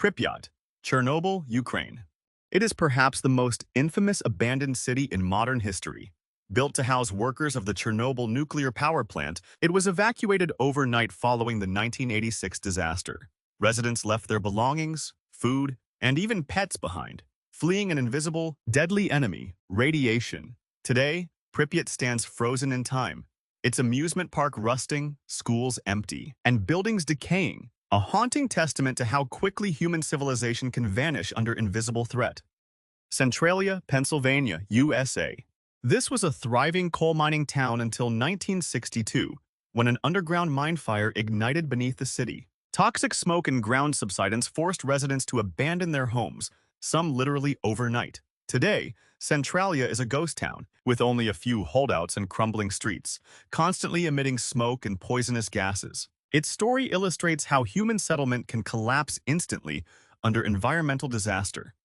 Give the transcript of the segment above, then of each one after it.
Pripyat, Chernobyl, Ukraine. It is perhaps the most infamous abandoned city in modern history. Built to house workers of the Chernobyl nuclear power plant, it was evacuated overnight following the 1986 disaster. Residents left their belongings, food, and even pets behind, fleeing an invisible, deadly enemy, radiation. Today, Pripyat stands frozen in time, its amusement park rusting, schools empty, and buildings decaying, a haunting testament to how quickly human civilization can vanish under invisible threat. Centralia, Pennsylvania, USA. This was a thriving coal mining town until 1962, when an underground mine fire ignited beneath the city. Toxic smoke and ground subsidence forced residents to abandon their homes, some literally overnight. Today, Centralia is a ghost town, with only a few holdouts and crumbling streets, constantly emitting smoke and poisonous gases. Its story illustrates how human settlement can collapse instantly under environmental disaster.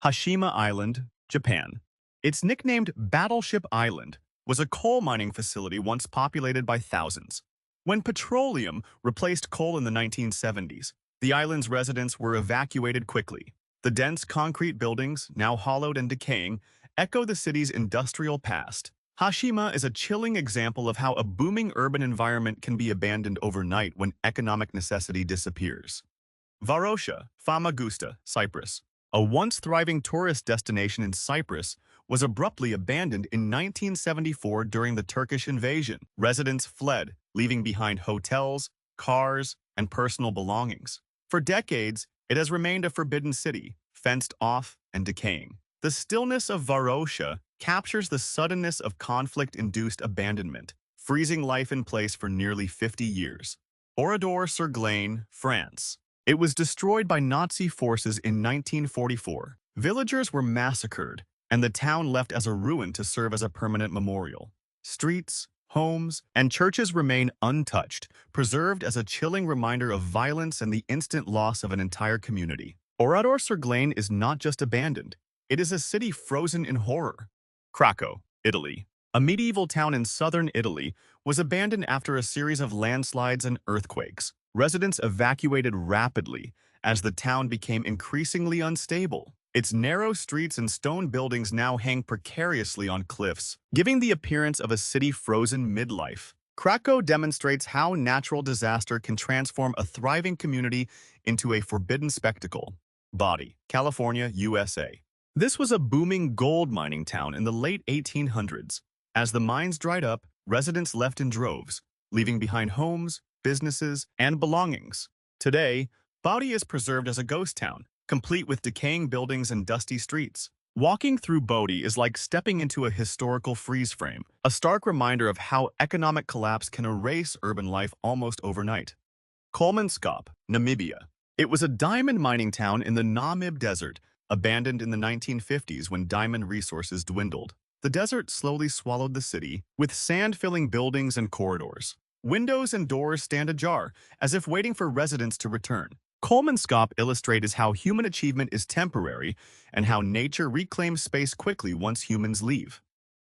Hashima Island, Japan. It's nicknamed Battleship Island, was a coal mining facility once populated by thousands. When petroleum replaced coal in the 1970s, the island's residents were evacuated quickly. The dense concrete buildings, now hollowed and decaying, echo the city's industrial past. Hashima is a chilling example of how a booming urban environment can be abandoned overnight when economic necessity disappears. Varosha, Famagusta, Cyprus. A once thriving tourist destination in Cyprus was abruptly abandoned in 1974 during the Turkish invasion. Residents fled, leaving behind hotels, cars, and personal belongings. For decades, it has remained a forbidden city, fenced off and decaying. The stillness of Varosha captures the suddenness of conflict-induced abandonment, freezing life in place for nearly 50 years. Oradour-sur-Glane, France. It was destroyed by Nazi forces in 1944. Villagers were massacred, and the town left as a ruin to serve as a permanent memorial. Streets, homes, and churches remain untouched, preserved as a chilling reminder of violence and the instant loss of an entire community. Oradour-sur-Glane is not just abandoned, it is a city frozen in horror. Craco, Italy. A medieval town in southern Italy was abandoned after a series of landslides and earthquakes. Residents evacuated rapidly as the town became increasingly unstable. Its narrow streets and stone buildings now hang precariously on cliffs, giving the appearance of a city frozen midlife. Craco demonstrates how natural disaster can transform a thriving community into a forbidden spectacle. Bodie, California, USA. This was a booming gold mining town in the late 1800s. As the mines dried up, residents left in droves, leaving behind homes, businesses, and belongings. Today, Bodie is preserved as a ghost town, complete with decaying buildings and dusty streets. Walking through Bodie is like stepping into a historical freeze frame, a stark reminder of how economic collapse can erase urban life almost overnight. Kolmanskop, Namibia. It was a diamond mining town in the Namib Desert, abandoned in the 1950s when diamond resources dwindled. The desert slowly swallowed the city, with sand filling buildings and corridors. Windows and doors stand ajar, as if waiting for residents to return. Kolmanskop illustrates how human achievement is temporary and how nature reclaims space quickly once humans leave.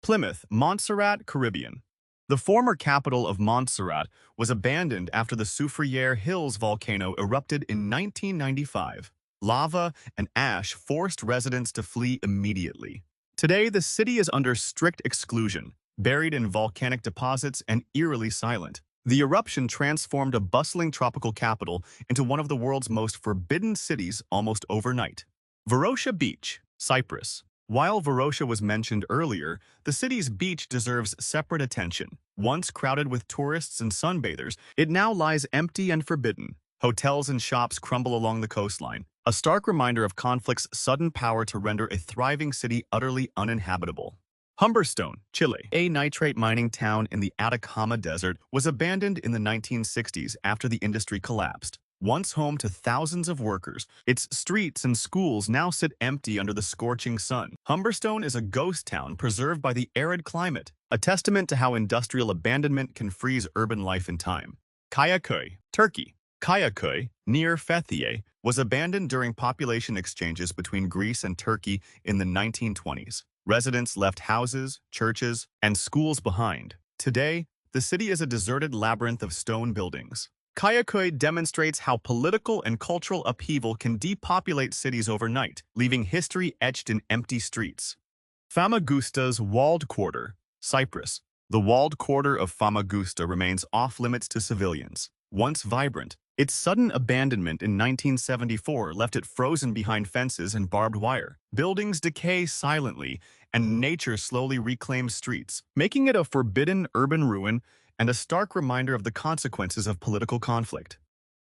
Plymouth, Montserrat, Caribbean. The former capital of Montserrat was abandoned after the Soufriere Hills volcano erupted in 1995. Lava and ash forced residents to flee immediately. Today, the city is under strict exclusion, buried in volcanic deposits and eerily silent. The eruption transformed a bustling tropical capital into one of the world's most forbidden cities almost overnight. Varosha Beach, Cyprus. While Varosha was mentioned earlier, the city's beach deserves separate attention. Once crowded with tourists and sunbathers, it now lies empty and forbidden. Hotels and shops crumble along the coastline, a stark reminder of conflict's sudden power to render a thriving city utterly uninhabitable. Humberstone, Chile. A nitrate mining town in the Atacama Desert was abandoned in the 1960s after the industry collapsed. Once home to thousands of workers, its streets and schools now sit empty under the scorching sun. Humberstone is a ghost town preserved by the arid climate, a testament to how industrial abandonment can freeze urban life in time. Kayaköy, Turkey. Kayaköy, near Fethiye, was abandoned during population exchanges between Greece and Turkey in the 1920s. Residents left houses, churches, and schools behind. Today, the city is a deserted labyrinth of stone buildings. Kayaköy demonstrates how political and cultural upheaval can depopulate cities overnight, leaving history etched in empty streets. Famagusta's walled quarter, Cyprus. The walled quarter of Famagusta remains off-limits to civilians. Once vibrant, its sudden abandonment in 1974 left it frozen behind fences and barbed wire. Buildings decay silently, and nature slowly reclaims streets, making it a forbidden urban ruin and a stark reminder of the consequences of political conflict.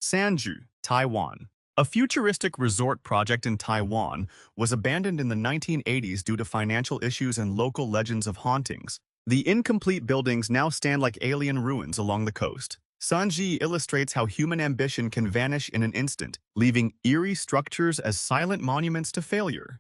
Sanju, Taiwan. A futuristic resort project in Taiwan was abandoned in the 1980s due to financial issues and local legends of hauntings. The incomplete buildings now stand like alien ruins along the coast. Sanji illustrates how human ambition can vanish in an instant, leaving eerie structures as silent monuments to failure.